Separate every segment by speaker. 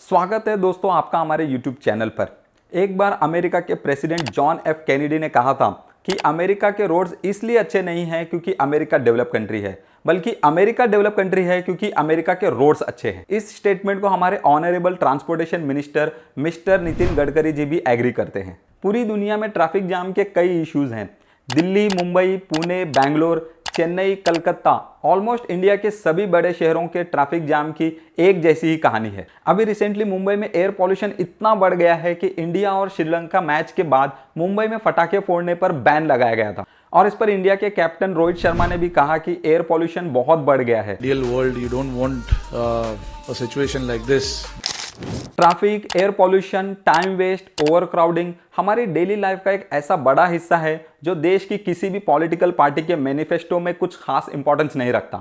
Speaker 1: स्वागत है दोस्तों आपका हमारे YouTube चैनल पर। एक बार अमेरिका के प्रेसिडेंट जॉन एफ कैनेडी ने कहा था कि अमेरिका के रोड्स इसलिए अच्छे नहीं हैं क्योंकि अमेरिका डेवलप कंट्री है, बल्कि अमेरिका डेवलप कंट्री है क्योंकि अमेरिका के रोड्स अच्छे हैं। इस स्टेटमेंट को हमारे honourable transportation minister mister Nitin Gadkari ji भी एग्री करते हैं। पूरी दुनिया में ट्रैफिक जाम के कई इश्यूज हैं। दिल्ली, मुंबई, पुणे, बैंगलोर, चेन्नई, कलकत्ता, ऑलमोस्ट इंडिया के सभी बड़े शहरों के ट्रैफिक जाम की एक जैसी ही कहानी है। अभी रिसेंटली मुंबई में एयर पॉल्यूशन इतना बढ़ गया है कि इंडिया और श्रीलंका मैच के बाद मुंबई में पटाखे फोड़ने पर बैन लगाया गया था। और इस पर इंडिया के कैप्टन रोहित शर्मा ने भी कहा कि एयर पॉल्यूशन बहुत बढ़ गया है।
Speaker 2: Real world, you don't want a situation like this.
Speaker 1: Traffic, air pollution, time waste, overcrowding हमारी डेली लाइफ का एक ऐसा बड़ा हिस्सा है जो देश की किसी भी पॉलिटिकल पार्टी के मैनिफेस्टो में कुछ खास इंपॉर्टेंस नहीं रखता।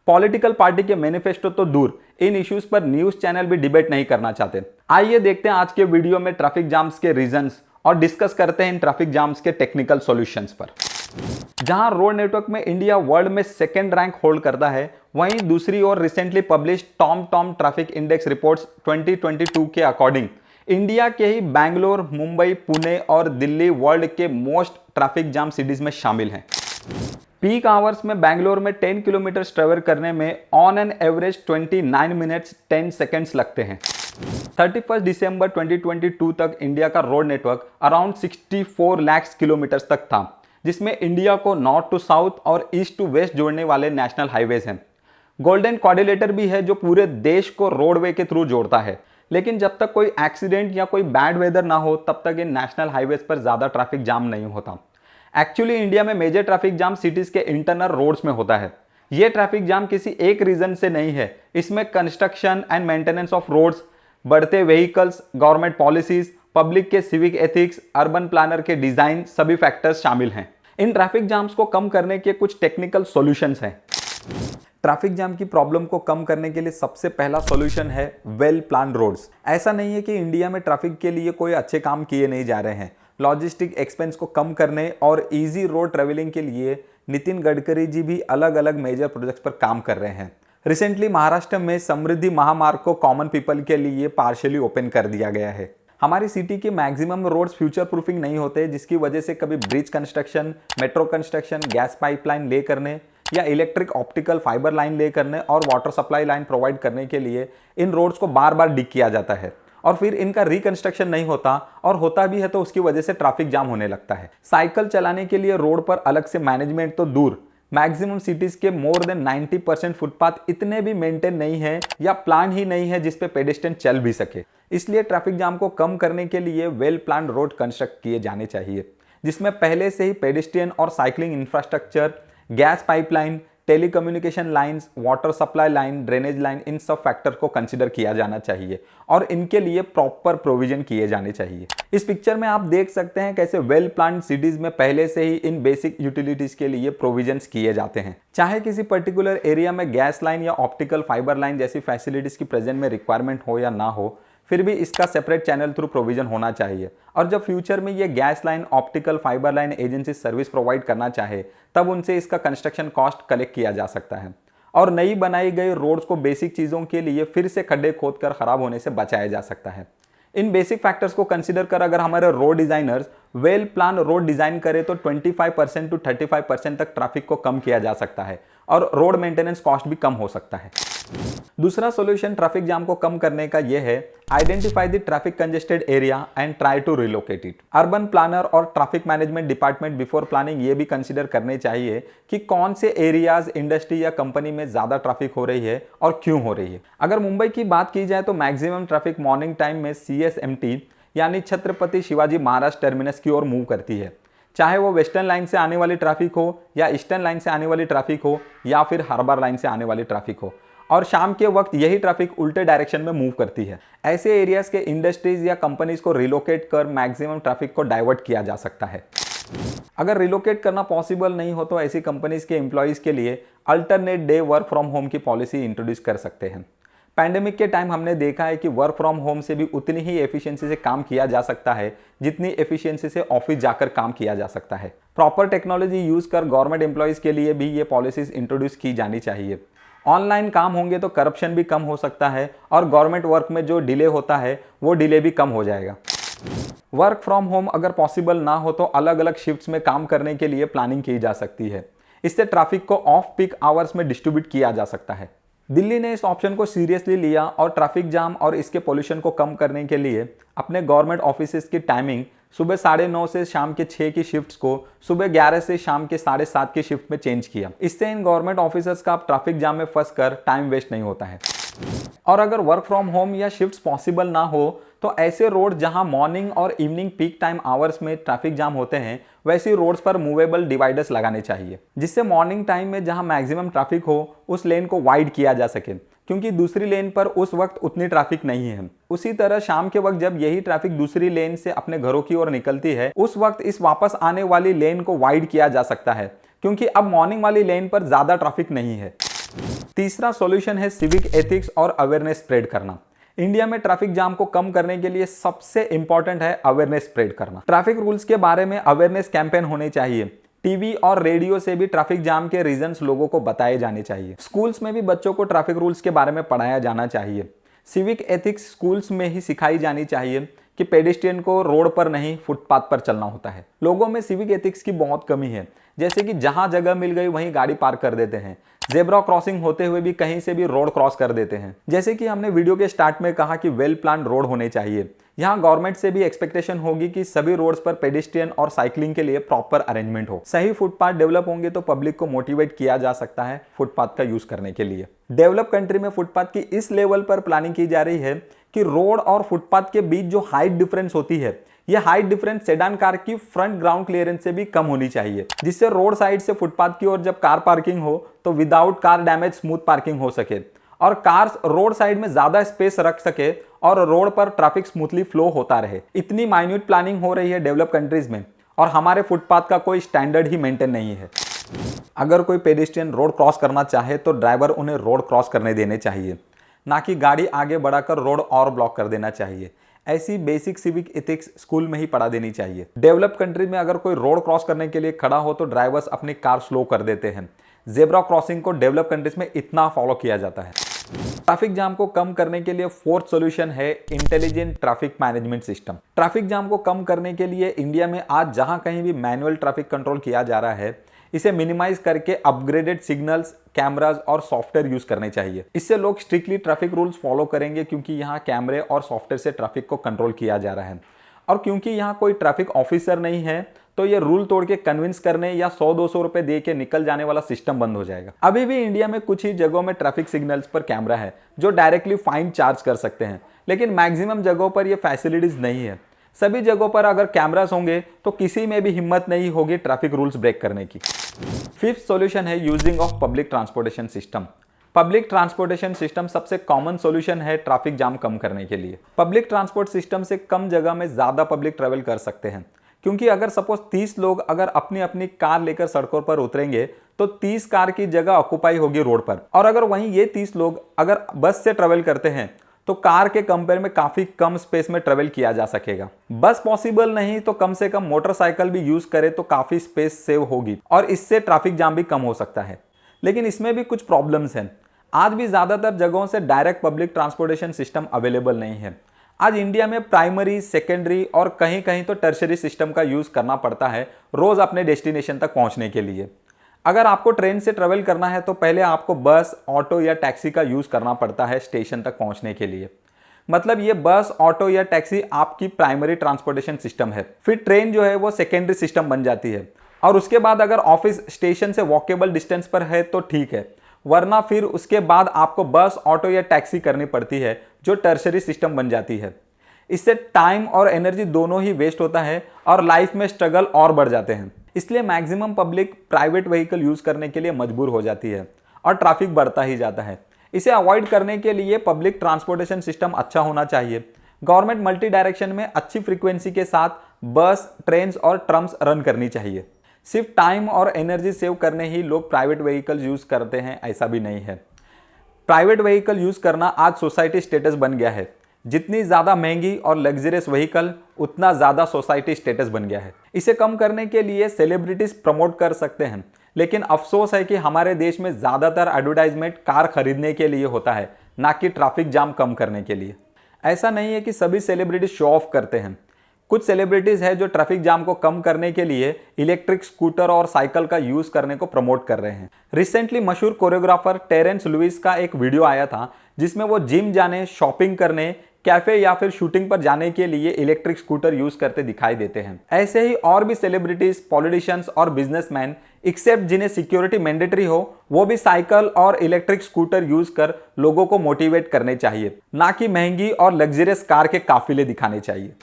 Speaker 1: पॉलिटिकल पार्टी के मैनिफेस्टो तो दूर, इन इश्यूज पर न्यूज चैनल भी डिबेट नहीं करना चाहते। आइए देखते हैं आज के वीडियो में ट्रैफिक जाम्स के रीजंस और डिस्कस करते हैं इन ट्रैफिक जाम्स के टेक्निकल सॉल्यूशंस पर। जहां रोड नेटवर्क में इंडिया वर्ल्ड में सेकेंड रैंक होल्ड करता है, वहीं दूसरी ओर recently publish Tom traffic index reports 2022 के अकॉर्डिंग इंडिया के ही बैंगलोर, मुंबई, पुणे और दिल्ली वर्ल्ड के मोस्ट ट्रैफिक जाम सिटीज में शामिल हैं। पीक आवर्स में बैंगलोर में 10 किलोमीटर ट्रेवल करने में on an average 29 minutes 10 seconds लगते हैं। 31 दिसंबर 2022 तक इंडिया का road network around 64 lakh kilometre तक था, जिसमें इंडिया को नॉर्थ टू साउथ और ईस्ट टू वेस्ट जोड़ने वाले नेशनल हाईवेज हैं। गोल्डन क्वाड्रिलेटर भी है जो पूरे देश को रोडवे के थ्रू जोड़ता है। लेकिन जब तक कोई एक्सीडेंट या कोई बैड वेदर ना हो तब तक इन नेशनल हाईवेज पर ज्यादा ट्रैफिक जाम नहीं होता। एक्चुअली इंडिया में मेजर ट्रैफिक जाम सिटीज के इंटरनल रोड्स में होता है। यह ट्रैफिक जाम किसी एक रीजन से नहीं है, इसमें construction and maintenance of roads, बढ़ते व्हीकल्स, गवर्नमेंट पॉलिसीज, पब्लिक के सिविक एथिक्स, अर्बन प्लानर के डिजाइन, सभी फैक्टर्स शामिल हैं। इन ट्रैफिक जाम्स को कम करने के कुछ टेक्निकल सॉल्यूशंस हैं। ट्रैफिक जाम की प्रॉब्लम को कम करने के लिए सबसे पहला सॉल्यूशन है वेल प्लान रोड्स। ऐसा नहीं है कि इंडिया में ट्रैफिक के लिए कोई अच्छे काम किए नहीं जा रहे हैं। लॉजिस्टिक एक्सपेंस को कम करने और इजी रोड ट्रेवलिंग के लिए नितिन गडकरी जी भी अलग अलग मेजर प्रोजेक्ट्स पर काम कर रहे हैं। रिसेंटली महाराष्ट्र में समृद्धि महामार्ग को कॉमन पीपल के लिए पार्शियली ओपन कर दिया गया है। हमारी सिटी के मैक्सिमम रोड्स फ्यूचर प्रूफिंग नहीं होते, जिसकी वजह से कभी bridge construction, metro construction, gas pipeline ले करने या इलेक्ट्रिक ऑप्टिकल फाइबर लाइन ले करने और वाटर सप्लाई लाइन प्रोवाइड करने के लिए इन रोड्स को बार बार डिग किया जाता है और फिर इनका रिकंस्ट्रक्शन नहीं होता, और होता भी है तो उसकी वजह से ट्रैफिक जाम होने लगता है। साइकिल चलाने के लिए रोड पर अलग से मैनेजमेंट तो दूर, मैक्सिमम सिटीज के मोर देन 90% फुटपाथ इतने भी मेंटेन नहीं है या प्लान ही नहीं है जिसपे पेडेस्ट्रियन चल भी सके। इसलिए ट्रैफिक जाम को कम करने के लिए वेल प्लान रोड कंस्ट्रक्ट किए जाने चाहिए, जिसमें पहले से ही पेडेस्ट्रियन और cycling infrastructure, gas pipeline, telecommunication lines, water supply line, drainage line, इन सब फैक्टर को कंसिडर किया जाना चाहिए और इनके लिए प्रॉपर प्रोविजन किए जाने चाहिए। इस पिक्चर में आप देख सकते हैं कैसे वेल प्लान्ड सिटीज में पहले से ही इन बेसिक यूटिलिटीज के लिए प्रोविजंस किए जाते हैं। चाहे किसी पर्टिकुलर एरिया में गैस लाइन या ऑप्टिकल फाइबर लाइन जैसी फैसिलिटीज की प्रेजेंट में रिक्वायरमेंट हो या ना हो, फिर भी इसका सेपरेट चैनल थ्रू प्रोविजन होना चाहिए। और जब फ्यूचर में ये gas line, optical fibre line agency service provide करना चाहे तब उनसे इसका कंस्ट्रक्शन कॉस्ट कलेक्ट किया जा सकता है और नई बनाई गई रोड्स को बेसिक चीज़ों के लिए फिर से खड्डे खोदकर खराब होने से बचाया जा सकता है। इन बेसिक फैक्टर्स को कंसीडर कर अगर हमारे road designers well plan road design करें तो 25% to 35% तक ट्रैफिक को कम किया जा सकता है और रोड मेंटेनेंस कॉस्ट भी कम हो सकता है। दूसरा सॉल्यूशन ट्रैफिक जाम को कम करने का यह है, identify the traffic congested area and try to relocate it. Urban planner और traffic management department before planning ये भी कंसीडर करने चाहिए कि कौन से एरियाज, इंडस्ट्री या कंपनी में ज्यादा ट्रैफिक हो रही है और क्यों हो रही है। अगर मुंबई की बात की जाए तो मैक्सिमम ट्रैफिक मॉर्निंग टाइम में CSMT यानी छत्रपति शिवाजी महाराज टर्मिनस की ओर मूव करती है, चाहे वो वेस्टर्न लाइन से आने वाली ट्रैफिक हो या ईस्टर्न लाइन से आने वाली ट्रैफिक हो या फिर हार्बर लाइन से आने वाली ट्रैफिक हो, और शाम के वक्त यही ट्रैफिक उल्टे डायरेक्शन में मूव करती है। ऐसे एरियाज के इंडस्ट्रीज या कंपनीज को रिलोकेट कर मैक्सिमम ट्रैफिक को डाइवर्ट किया जा सकता है। अगर रिलोकेट करना पॉसिबल नहीं हो तो ऐसी कंपनीज के एम्प्लॉयज के लिए alternate day work from home की पॉलिसी इंट्रोड्यूस कर सकते हैं। पैंडेमिक के टाइम हमने देखा है कि वर्क फ्रॉम होम से भी उतनी ही एफिशिएंसी से काम किया जा सकता है जितनी एफिशिएंसी से ऑफिस जाकर काम किया जा सकता है। प्रॉपर टेक्नोलॉजी यूज कर गवर्नमेंट एम्प्लॉयज के लिए भी ये पॉलिसीज इंट्रोड्यूस की जानी चाहिए। ऑनलाइन काम होंगे तो करप्शन भी कम हो सकता है और गवर्नमेंट वर्क में जो डिले होता है वो डिले भी कम हो जाएगा। वर्क फ्रॉम होम अगर पॉसिबल ना हो तो अलग अलग शिफ्ट्स में काम करने के लिए प्लानिंग की जा सकती है। इससे ट्रैफिक को ऑफ पीक आवर्स में डिस्ट्रीब्यूट किया जा सकता है। दिल्ली ने इस ऑप्शन को सीरियसली लिया और ट्रैफिक जाम और इसके पोल्यूशन को कम करने के लिए अपने गवर्नमेंट ऑफिसेज की टाइमिंग सुबह 9:30 से शाम के 6 की शिफ्ट्स को सुबह 11 से शाम के 7:30 की शिफ्ट में चेंज किया। इससे इन गवर्नमेंट ऑफिसर्स का ट्रैफिक जाम में फंस कर टाइम वेस्ट नहीं होता है। और अगर वर्क फ्रॉम होम या शिफ्ट्स पॉसिबल ना हो तो ऐसे रोड जहां मॉर्निंग और इवनिंग पीक टाइम आवर्स में ट्रैफिक जाम होते हैं वैसी रोड्स पर मूवेबल डिवाइडर्स लगाने चाहिए, जिससे मॉर्निंग टाइम में जहां मैक्सिमम ट्रैफिक हो उस लेन को वाइड किया जा सके, क्योंकि दूसरी लेन पर उस वक्त उतनी ट्रैफिक नहीं है। उसी तरह शाम के वक्त जब यही ट्रैफिक दूसरी लेन से अपने घरों की ओर निकलती है उस वक्त इस वापस आने वाली लेन को वाइड किया जा सकता है, क्योंकि अब मॉर्निंग वाली लेन पर ज्यादा ट्रैफिक नहीं है। तीसरा सॉल्यूशन है सिविक एथिक्स और अवेयरनेस स्प्रेड करना। इंडिया में ट्रैफिक जाम को कम करने के लिए सबसे इंपॉर्टेंट है अवेयरनेस स्प्रेड करना। ट्रैफिक रूल्स के बारे में अवेयरनेस कैंपेन होने चाहिए। टीवी और रेडियो से भी ट्रैफिक जाम के रीजंस लोगों को बताए जाने चाहिए। स्कूल्स में भी बच्चों को ट्रैफिक रूल्स के बारे में पढ़ाया जाना चाहिए। सिविक एथिक्स स्कूल्स में ही सिखाई जानी चाहिए कि पेडेस्ट्रियन को रोड पर नहीं फुटपाथ पर चलना होता है। लोगों में सिविक एथिक्स की बहुत कमी है, जैसे कि जहां जगह मिल गई वहीं गाड़ी पार्क कर देते हैं, जेब्रा क्रॉसिंग होते हुए भी कहीं से भी रोड क्रॉस कर देते हैं। जैसे कि हमने वीडियो के स्टार्ट में कहा कि वेल प्लान रोड होने चाहिए। यहाँ गवर्नमेंट से भी एक्सपेक्टेशन होगी कि सभी रोड्स पर पेडेस्ट्रियन और साइकिलिंग के लिए प्रॉपर अरेंजमेंट हो। सही फुटपाथ डेवलप होंगे तो पब्लिक को मोटिवेट किया जा सकता है फुटपाथ का यूज करने के लिए। डेवलप कंट्री में फुटपाथ की इस लेवल पर प्लानिंग की जा रही है कि रोड और फुटपाथ के बीच जो हाइट डिफरेंस होती है यह हाइट डिफरेंस सेडान कार की फ्रंट ग्राउंड क्लियरेंस से भी कम होनी चाहिए, जिससे रोड साइड से फुटपाथ की ओर जब कार पार्किंग हो तो without car damage smooth parking हो सके और कार्स रोड साइड में ज्यादा स्पेस रख सके और रोड पर ट्रैफिक स्मूथली फ्लो होता रहे। इतनी माइन्यूट प्लानिंग हो रही है डेवलप कंट्रीज में और हमारे फुटपाथ का कोई स्टैंडर्ड ही मेंटेन नहीं है। अगर कोई पेडेस्ट्रियन रोड क्रॉस करना चाहे तो ड्राइवर उन्हें रोड क्रॉस करने देने चाहिए, ना कि गाड़ी आगे बढ़ाकर रोड और ब्लॉक कर देना चाहिए। ऐसी बेसिक सिविक एथिक्स स्कूल में ही पढ़ा देनी चाहिए। डेवलप कंट्री में अगर कोई रोड क्रॉस करने के लिए खड़ा हो तो ड्राइवर्स अपनी कार स्लो कर देते हैं। जेब्रा क्रॉसिंग को डेवलप कंट्रीज में इतना फॉलो किया जाता है। ट्रैफिक जाम को कम करने के लिए फोर्थ सॉल्यूशन है intelligent traffic management system. Traffic jam को कम करने के लिए इंडिया में आज जहां कहीं भी मैनुअल ट्रैफिक कंट्रोल किया जा रहा है, इसे मिनिमाइज करके अपग्रेडेड सिग्नल्स, कैमरास और सॉफ्टवेयर यूज करने चाहिए। इससे लोग स्ट्रिक्टली ट्रैफिक रूल्स फॉलो करेंगे, क्योंकि यहाँ कैमरे और सॉफ्टवेयर से ट्रैफिक को कंट्रोल किया जा रहा है। और क्योंकि यहाँ कोई ट्रैफिक ऑफिसर नहीं है तो ये रूल तोड़ के कन्विंस करने या 100-200 रुपए दे के निकल जाने वाला सिस्टम बंद हो जाएगा। अभी भी इंडिया में कुछ ही जगहों में ट्रैफिक सिग्नल्स पर कैमरा है जो डायरेक्टली फाइन चार्ज कर सकते हैं, लेकिन मैक्सिमम जगहों पर ये फैसिलिटीज नहीं है। सभी जगहों पर अगर कैमरास होंगे तो किसी में भी हिम्मत नहीं होगी ट्रैफिक रूल्स ब्रेक करने की। फिफ्थ सॉल्यूशन है using of public transportation system. Public transportation system सबसे कॉमन सॉल्यूशन है ट्रैफिक जाम कम करने के लिए। पब्लिक ट्रांसपोर्ट सिस्टम से कम जगह में ज्यादा पब्लिक ट्रेवल कर सकते हैं, क्योंकि अगर सपोज 30 लोग अगर अपनी अपनी कार लेकर सड़कों पर उतरेंगे तो 30 कार की जगह ऑक्युपाई होगी रोड पर। और अगर वहीं ये 30 लोग अगर बस से ट्रेवल करते हैं तो कार के कंपेयर में काफी कम स्पेस में ट्रेवल किया जा सकेगा। बस पॉसिबल नहीं तो कम से कम मोटरसाइकिल भी यूज करे तो काफी स्पेस सेव होगी और इससे ट्रैफिक जाम भी कम हो सकता है। लेकिन इसमें भी कुछ प्रॉब्लम्स हैं। आज भी ज्यादातर जगहों से direct public transportation system available नहीं है। आज इंडिया में प्राइमरी, सेकेंडरी और कहीं कहीं तो टर्शरी सिस्टम का यूज करना पड़ता है रोज अपने डेस्टिनेशन तक पहुंचने के लिए। अगर आपको ट्रेन से ट्रेवल करना है तो पहले आपको बस, ऑटो या टैक्सी का यूज करना पड़ता है स्टेशन तक पहुंचने के लिए। मतलब ये बस, ऑटो या टैक्सी आपकी प्राइमरी ट्रांसपोर्टेशन सिस्टम है। फिर ट्रेन जो है वो सेकेंडरी सिस्टम बन जाती है और उसके बाद अगर ऑफिस स्टेशन से वॉकेबल डिस्टेंस पर है तो ठीक है, वरना फिर उसके बाद आपको बस, ऑटो या टैक्सी करनी पड़ती है जो टर्शरी सिस्टम बन जाती है। इससे टाइम और एनर्जी दोनों ही वेस्ट होता है और लाइफ में स्ट्रगल और बढ़ जाते हैं। इसलिए maximum public private vehicle use करने के लिए मजबूर हो जाती है और ट्रैफिक बढ़ता ही जाता है। इसे अवॉइड करने के लिए पब्लिक ट्रांसपोर्टेशन सिस्टम अच्छा होना चाहिए। गवर्नमेंट मल्टी डायरेक्शन में अच्छी फ्रीक्वेंसी के साथ बस, ट्रेन और ट्रम्स रन करनी चाहिए। सिर्फ टाइम और एनर्जी सेव करने ही लोग प्राइवेट व्हीकल यूज करते हैं ऐसा भी नहीं है। प्राइवेट व्हीकल यूज करना आज सोसाइटी स्टेटस बन गया है। जितनी ज्यादा महंगी और लग्जरियस व्हीकल उतना ज्यादा सोसाइटी स्टेटस बन गया है। इसे कम करने के लिए सेलिब्रिटीज प्रमोट कर सकते हैं, लेकिन अफसोस है कि हमारे देश में ज़्यादातर एडवर्टाइजमेंट कार खरीदने के लिए होता है, ना कि ट्रैफिक जाम कम करने के लिए। ऐसा नहीं है कि सभी सेलिब्रिटी शो ऑफ करते हैं। कुछ सेलिब्रिटीज़ हैं जो ट्रैफिक जाम को कम करने के लिए इलेक्ट्रिक स्कूटर और साइकिल का यूज़ करने को प्रमोट कर रहे हैं। रिसेंटली मशहूर कोरियोग्राफर टेरेंस लुइस का एक वीडियो आया था जिसमें वो जिम जाने, शॉपिंग करने, कैफे या फिर शूटिंग पर जाने के लिए इलेक्ट्रिक स्कूटर यूज करते दिखाई देते हैं। ऐसे ही और भी सेलिब्रिटीज, पॉलिटिशियंस और बिजनेसमैन एक्सेप्ट जिन्हें सिक्योरिटी मैंडेटरी हो, वो भी साइकिल और इलेक्ट्रिक स्कूटर यूज कर लोगों को मोटिवेट करने चाहिए, ना कि महंगी और लग्जरियस कार के काफिले दिखाने चाहिए।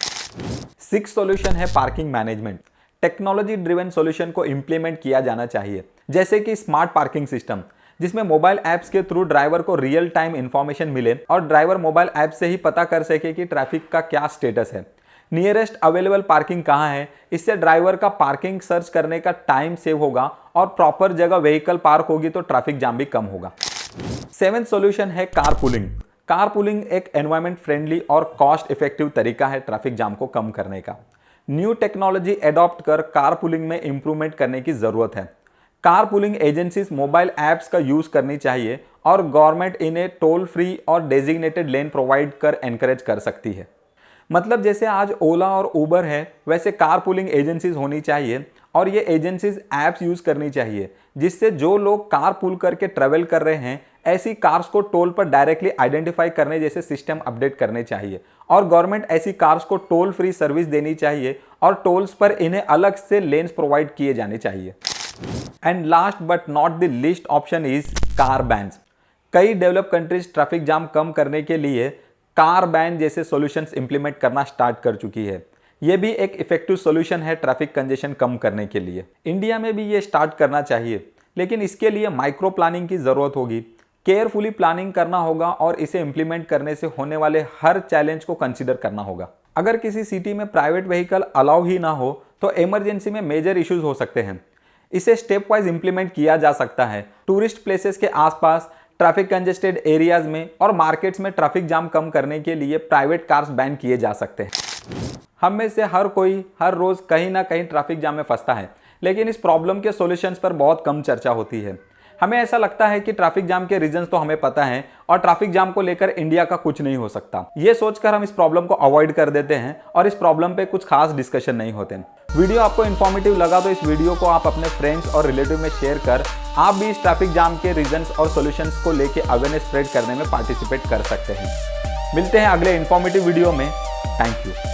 Speaker 1: 6 सॉल्यूशन है parking management. Technology driven solution को इंप्लीमेंट किया जाना चाहिए, जैसे कि स्मार्ट पार्किंग सिस्टम, जिसमें मोबाइल ऐप्स के थ्रू ड्राइवर को रियल टाइम इंफॉर्मेशन मिले और ड्राइवर मोबाइल ऐप से ही पता कर सके कि ट्रैफिक का क्या स्टेटस है, नियरेस्ट अवेलेबल पार्किंग कहाँ है। इससे ड्राइवर का पार्किंग सर्च करने का टाइम सेव होगा और प्रॉपर जगह व्हीकल पार्क होगी तो ट्रैफिक जाम भी कम होगा। 7th सॉल्यूशन है कारपूलिंग। कारपूलिंग एक एनवायरमेंट फ्रेंडली और कॉस्ट इफेक्टिव तरीका है ट्रैफिक जाम को कम करने का। न्यू टेक्नोलॉजी एडॉप्ट कर कारपूलिंग में इंप्रूवमेंट करने की जरूरत है। कारपूलिंग एजेंसीज मोबाइल ऐप्स का यूज करनी चाहिए और गवर्नमेंट इन्हें टोल फ्री और डेजिग्नेटेड लेन प्रोवाइड कर एनकरेज कर सकती है। मतलब जैसे आज ओला और उबर है, वैसे कारपूलिंग एजेंसीज होनी चाहिए और ये एजेंसीज ऐप्स यूज करनी चाहिए, जिससे जो लोग कारपूल करके ट्रेवल कर रहे हैं ऐसी कार्स को टोल पर डायरेक्टली आइडेंटिफाई करने जैसे सिस्टम अपडेट करने चाहिए और गवर्नमेंट ऐसी कार्स को टोल फ्री सर्विस देनी चाहिए और टोल्स पर इन्हें अलग से लेन्स प्रोवाइड किए जाने चाहिए। And last but not the least option is car bans. कई डेवलप कंट्रीज ट्रैफिक जाम कम करने के लिए कार बैन जैसे सॉल्यूशंस इंप्लीमेंट करना स्टार्ट कर चुकी है। यह भी एक इफेक्टिव सॉल्यूशन है ट्रैफिक कंजेशन कम करने के लिए। इंडिया में भी ये स्टार्ट करना चाहिए, लेकिन इसके लिए माइक्रो प्लानिंग की जरूरत होगी। केयरफुली प्लानिंग करना होगा और इसे इंप्लीमेंट करने से होने वाले हर चैलेंज को कंसीडर करना होगा। अगर किसी सिटी में प्राइवेट व्हीकल अलाउ ही ना हो तो इमरजेंसी में मेजर इश्यूज हो सकते हैं। इसे स्टेप वाइज इंप्लीमेंट किया जा सकता है। टूरिस्ट प्लेसेस के आसपास, ट्रैफिक कंजेस्टेड एरियाज में और मार्केट्स में ट्रैफिक जाम कम करने के लिए प्राइवेट कार्स बैन किए जा सकते हैं। हम में से हर कोई हर रोज कहीं ना कहीं ट्रैफिक जाम में फंसता है, लेकिन इस प्रॉब्लम के सॉल्यूशंस पर बहुत कम चर्चा होती है। हमें ऐसा लगता है कि ट्रैफिक जाम के रीजंस तो हमें पता है और ट्रैफिक जाम को लेकर इंडिया का कुछ नहीं हो सकता। ये सोचकर हम इस प्रॉब्लम को अवॉइड कर देते हैं और इस प्रॉब्लम पे कुछ खास डिस्कशन नहीं होते। वीडियो आपको इन्फॉर्मेटिव लगा तो इस वीडियो को आप अपने फ्रेंड्स और रिलेटिव में शेयर कर आप भी इस ट्रैफिक जाम के रीजंस और सॉल्यूशंस को लेके अवेयरनेस स्प्रेड करने में पार्टिसिपेट कर सकते हैं। मिलते हैं अगले इन्फॉर्मेटिव वीडियो में। Thank you.